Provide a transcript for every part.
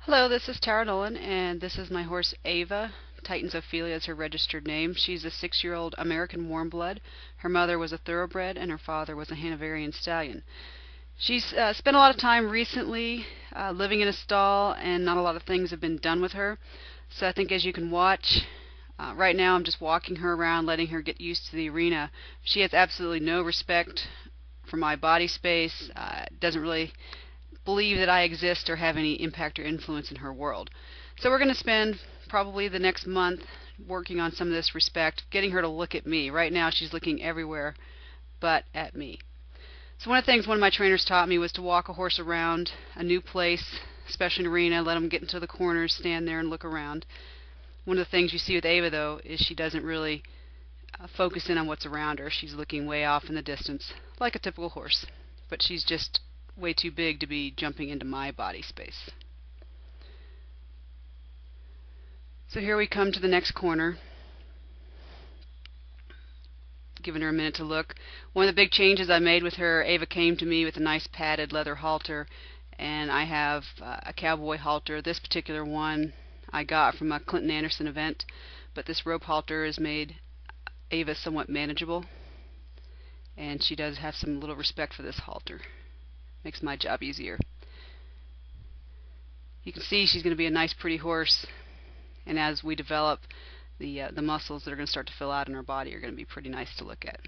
Hello, this is Tara Nolan, and this is my horse Ava. Titan's Ophelia is her registered name. She's a 6-year-old American Warmblood. Her mother was a thoroughbred, and her father was a Hanoverian stallion. She's spent a lot of time recently living in a stall, and not a lot of things have been done with her. So I think, as you can watch, right now I'm just walking her around, letting her get used to the arena. She has absolutely no respect for my body space, doesn't really believe that I exist or have any impact or influence in her world. So we're going to spend probably the next month working on some of this respect, getting her to look at me. Right now she's looking everywhere but at me. So one of the things one of my trainers taught me was to walk a horse around a new place, especially an arena, let him get into the corners, stand there and look around. One of the things you see with Ava, though, is she doesn't really focus in on what's around her. She's looking way off in the distance, like a typical horse, but she's just way too big to be jumping into my body space. So here we come to the next corner, giving her a minute to look. One of the big changes I made with her, Ava came to me with a nice padded leather halter, and I have a cowboy halter. This particular one I got from a Clinton Anderson event, but this rope halter has made Ava somewhat manageable, and she does have some little respect for this halter. Makes my job easier. You can see she's going to be a nice, pretty horse, and as we develop, the muscles that are going to start to fill out in her body are going to be pretty nice to look at.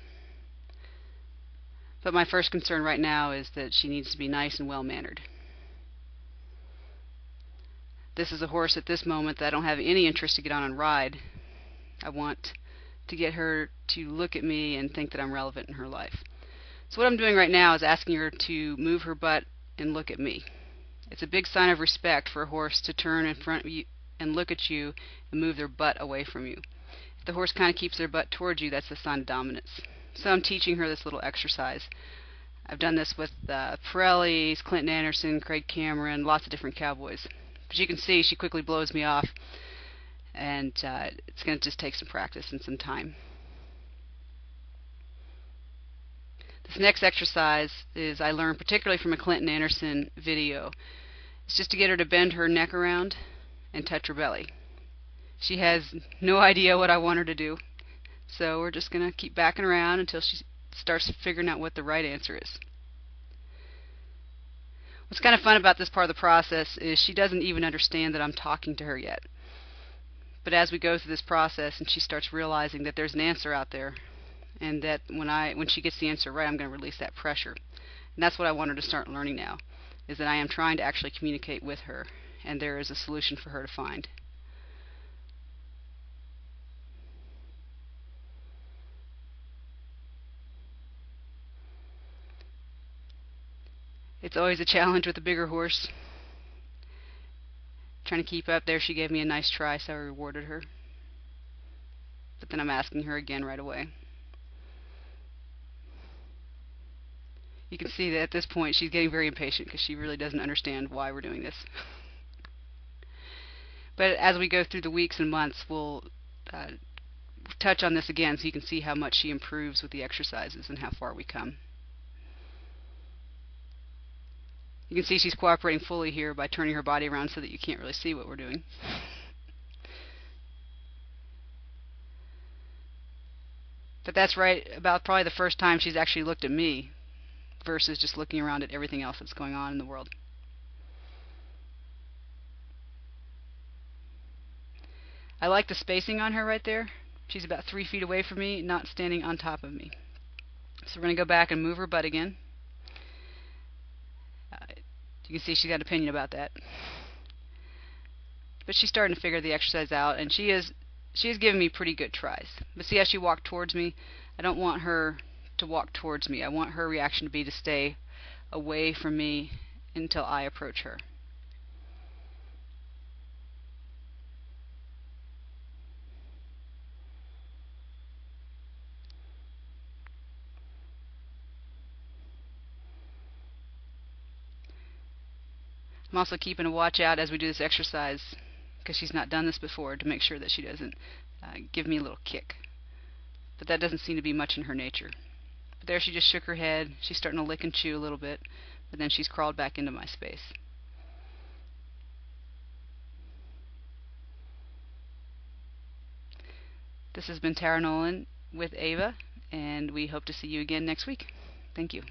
But my first concern right now is that she needs to be nice and well-mannered. This is a horse at this moment that I don't have any interest to get on and ride. I want to get her to look at me and think that I'm relevant in her life. So what I'm doing right now is asking her to move her butt and look at me. It's a big sign of respect for a horse to turn in front of you and look at you and move their butt away from you. If the horse kind of keeps their butt towards you, that's a sign of dominance. So I'm teaching her this little exercise. I've done this with Pirellis, Clinton Anderson, Craig Cameron, lots of different cowboys. But you can see she quickly blows me off, and it's going to just take some practice and some time. This next exercise is I learned particularly from a Clinton Anderson video. It's just to get her to bend her neck around and touch her belly. She has no idea what I want her to do, so we're just going to keep backing around until she starts figuring out what the right answer is. What's kind of fun about this part of the process is she doesn't even understand that I'm talking to her yet. But as we go through this process and she starts realizing that there's an answer out there, and that when she gets the answer right, I'm going to release that pressure. And that's what I want her to start learning now, is that I am trying to actually communicate with her, and there is a solution for her to find. It's always a challenge with a bigger horse. Trying to keep up. There she gave me a nice try, so I rewarded her. But then I'm asking her again right away. You can see that at this point she's getting very impatient because she really doesn't understand why we're doing this. But as we go through the weeks and months, we'll touch on this again so you can see how much she improves with the exercises and how far we come. You can see she's cooperating fully here by turning her body around so that you can't really see what we're doing. But that's right about probably the first time she's actually looked at me, versus just looking around at everything else that's going on in the world. I like the spacing on her right there. She's about 3 feet away from me, not standing on top of me. So we're going to go back and move her butt again. You can see she's got an opinion about that. But she's starting to figure the exercise out, and she is giving me pretty good tries. But see how she walked towards me? I don't want her to walk towards me. I want her reaction to be to stay away from me until I approach her. I'm also keeping a watch out as we do this exercise, because she's not done this before, to make sure that she doesn't give me a little kick. But that doesn't seem to be much in her nature. But there she just shook her head. She's starting to lick and chew a little bit, but then she's crawled back into my space. This has been Tara Nolan with Ava, and we hope to see you again next week. Thank you.